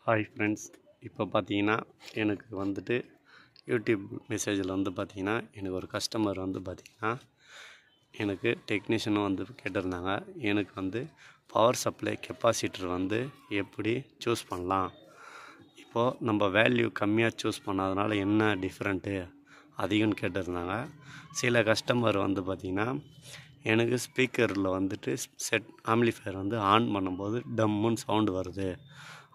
Hi friends, இப்போ பார்த்தீங்கன்னா எனக்கு வந்துட்டு யூடியூப் மெசேஜில் வந்து பார்த்தீங்கன்னா எனக்கு ஒரு கஸ்டமர் வந்து பார்த்தீங்கன்னா எனக்கு டெக்னீஷியனும் வந்து கேட்டிருந்தாங்க. எனக்கு வந்து பவர் சப்ளை கெப்பாசிட்டர் வந்து எப்படி சூஸ் பண்ணலாம், இப்போது நம்ம வேல்யூ கம்மியாக சூஸ் பண்ணாதனால என்ன டிஃப்ரெண்ட்டு அதிகம்னு கேட்டிருந்தாங்க. சில கஸ்டமர் வந்து பார்த்திங்கன்னா எனக்கு ஸ்பீக்கரில் வந்துட்டு செட் ஆம்ப்ளிஃபையர் வந்து ஆன் பண்ணும்போது டம்முன்னு சவுண்டு வருது,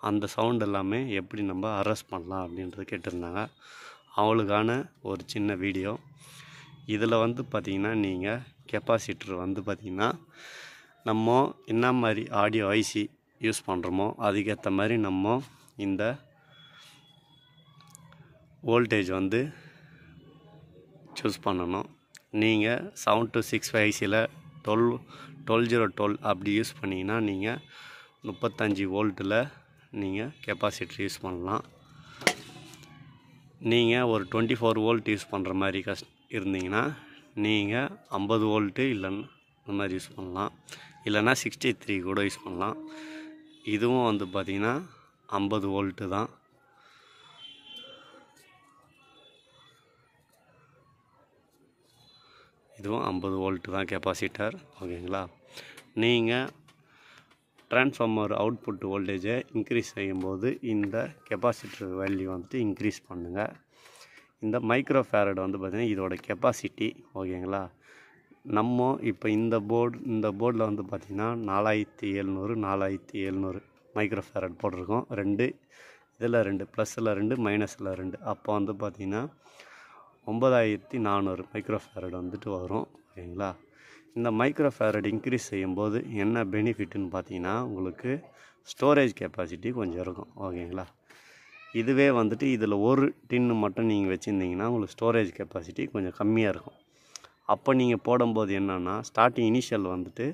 அந்த சவுண்ட் எல்லாமே எப்படி நம்ம அரெஸ்ட் பண்ணலாம் அப்படின்றது கேட்டிருந்தாங்க. அவளுக்கான ஒரு சின்ன வீடியோ. இதில் வந்து பார்த்திங்கன்னா நீங்கள் கெப்பாசிட்டர் வந்து பார்த்திங்கன்னா நம்ம என்ன மாதிரி ஆடியோ ஐசி யூஸ் பண்ணுறோமோ அதுக்கேற்ற மாதிரி நம்ம இந்த வோல்டேஜ் வந்து சூஸ் பண்ணணும். நீங்கள் 7265 ஐசியில் 12 அப்படி யூஸ் பண்ணிங்கன்னா நீங்கள் 35 வோல்ட்டில் நீங்கள் கெப்பாசிட்டர் யூஸ் பண்ணலாம். நீங்கள் ஒரு 24 வோல்ட் யூஸ் பண்ணுற மாதிரி இருந்தீங்கன்னா நீங்கள் 50 வோல்ட்டு இல்லைன்னா இந்த மாதிரி யூஸ் பண்ணலாம், இல்லைன்னா 63 கூட யூஸ் பண்ணலாம். இதுவும் வந்து பார்த்திங்கன்னா 50 வோல்ட்டு தான். இதுவும் 50 வோல்ட்டு தான் கெப்பாசிட்டர். ஓகேங்களா? நீங்கள் ட்ரான்ஸ்ஃபார்மர் அவுட்புட் வோல்டேஜை இன்க்ரீஸ் செய்யும்போது இந்த கெப்பாசிட்டர் வேல்யூ வந்துட்டு இன்க்ரீஸ் பண்ணுங்கள். இந்த மைக்ரோ ஃபேரட் வந்து பார்த்திங்கன்னா இதோட கெப்பாசிட்டி. ஓகேங்களா? நம்ம இப்போ இந்த போர்டில் வந்து பார்த்திங்கன்னா 4700 மைக்ரோ ஃபேரட் போட்டிருக்கோம். இதில் 2 ப்ளஸில் 2 மைனஸில் 2, அப்போ வந்து பார்த்திங்கன்னா 9400 மைக்ரோ ஃபேரட் வந்துட்டு வரும். ஓகேங்களா? இந்த மைக்ரோ ஃபேரட் இன்க்ரீஸ் செய்யும்போது என்ன பெனிஃபிட்னு பார்த்தீங்கன்னா உங்களுக்கு ஸ்டோரேஜ் கெப்பாசிட்டி கொஞ்சம் இருக்கும். ஓகேங்களா? இதுவே வந்துட்டு இதில் ஒரு டின்னு மட்டும் நீங்கள் வச்சுருந்தீங்கன்னா உங்களுக்கு ஸ்டோரேஜ் கெப்பாசிட்டி கொஞ்சம் கம்மியாக இருக்கும். அப்போ நீங்கள் போடும்போது என்னென்னா ஸ்டார்டிங் இனிஷியல் வந்துட்டு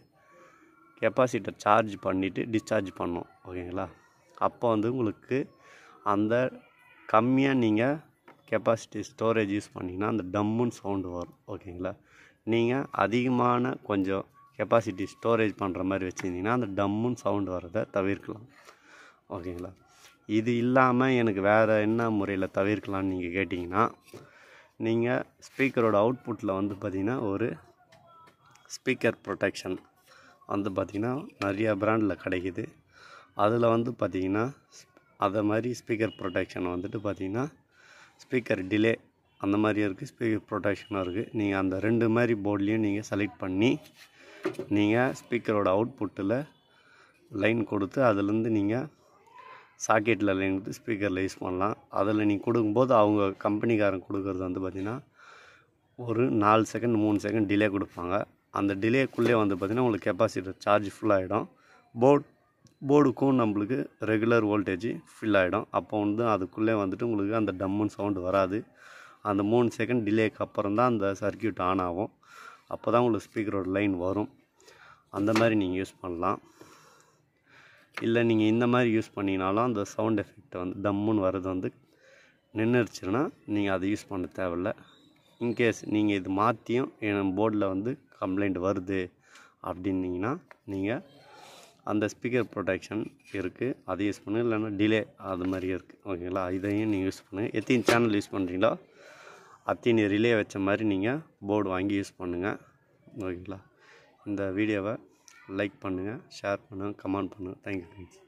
கெப்பாசிட்டர் சார்ஜ் பண்ணிவிட்டு டிஸ்சார்ஜ் பண்ணணும். ஓகேங்களா? அப்போ வந்து உங்களுக்கு அந்த கம்மியாக நீங்கள் கெப்பாசிட்டி ஸ்டோரேஜ் யூஸ் பண்ணிங்கன்னா அந்த டம்முன்னு சவுண்டு வரும். ஓகேங்களா? நீங்கள் அதிகமான கொஞ்சம் கெப்பாசிட்டி ஸ்டோரேஜ் பண்ணுற மாதிரி வச்சுருந்தீங்கன்னா அந்த டம்முன்னு சவுண்டு வரதை தவிர்க்கலாம். ஓகேங்களா? இது இல்லாமல் எனக்கு வேறு என்ன முறையில் தவிர்க்கலான்னு நீங்கள் கேட்டிங்கன்னா, நீங்கள் ஸ்பீக்கரோட அவுட்புட்டில் வந்து பார்த்திங்கன்னா ஒரு ஸ்பீக்கர் ப்ரொடெக்ஷன் வந்து பார்த்திங்கன்னா நிறையா பிராண்டில் கிடைக்கிது. அதில் வந்து பார்த்திங்கன்னா அதை மாதிரி ஸ்பீக்கர் ப்ரொடெக்ஷன் வந்துட்டு பார்த்திங்கன்னா ஸ்பீக்கர் டிலே அந்த மாதிரியும் இருக்குது, ஸ்பீக்கர் ப்ரொடெக்ஷனும் இருக்குது. நீங்கள் அந்த 2 மாதிரி போர்ட்லேயும் நீங்கள் செலக்ட் பண்ணி நீங்கள் ஸ்பீக்கரோட அவுட்புட்டில் லைன் கொடுத்து அதுலேருந்து நீங்கள் சாக்கெட்டில் லைன் கொடுத்து ஸ்பீக்கரில் யூஸ் பண்ணலாம். அதில் நீங்கள் கொடுக்கும்போது அவங்க கம்பெனிக்காரங்க கொடுக்குறது வந்து பார்த்திங்கன்னா ஒரு 4 செகண்ட் 3 செகண்ட் டிலே கொடுப்பாங்க. அந்த டிலேக்குள்ளே வந்து பார்த்திங்கன்னா உங்களுக்கு கெப்பாசிட்டர் சார்ஜ் ஃபுல்லாகிடும். போர்டுக்கும் நம்மளுக்கு ரெகுலர் வோல்டேஜ் ஃபில் ஆகிடும். அப்போ வந்து அதுக்குள்ளே வந்துட்டு உங்களுக்கு அந்த டம்முன்னு சவுண்டு வராது. அந்த 3 செகண்ட் டிலேக்கு அப்புறம் தான் அந்த சர்க்கியூட் ஆன் ஆகும். அப்போ தான் உங்களுக்கு ஸ்பீக்கரோட லைன் வரும். அந்த மாதிரி நீங்கள் யூஸ் பண்ணலாம். இல்லை நீங்கள் இந்த மாதிரி யூஸ் பண்ணினாலும் அந்த சவுண்ட் எஃபெக்ட் வந்து டம்முன்னு வர்றது வந்து நின்றுச்சுன்னா நீங்கள் அதை யூஸ் பண்ண தேவையில்ல. இன்கேஸ் நீங்கள் இது மாற்றியும் என் போர்டில் வந்து கம்ப்ளைண்ட் வருது அப்படின்னீங்கன்னா நீங்கள் அந்த ஸ்பீக்கர் ப்ரொடெக்ஷன் இருக்குது, அதை யூஸ் பண்ணுங்கள். இல்லைன்னா டிலே அது மாதிரி இருக்குது. ஓகேங்களா? இதையும் நீங்கள் யூஸ் பண்ணுங்கள். எத்தனை சேனல் யூஸ் பண்ணுறீங்களோ அத்தனை ரிலே வச்ச மாதிரி நீங்கள் போர்டு வாங்கி யூஸ் பண்ணுங்கள். ஓகேங்களா? இந்த வீடியோவை லைக் பண்ணுங்கள், ஷேர் பண்ணுங்கள், கமெண்ட் பண்ணுங்கள். Thank you friends.